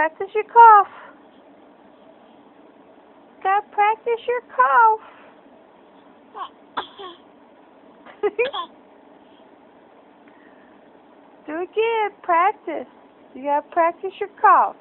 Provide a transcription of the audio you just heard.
practice your cough. Gotta practice your cough. Do it again. Practice. You gotta practice your cough.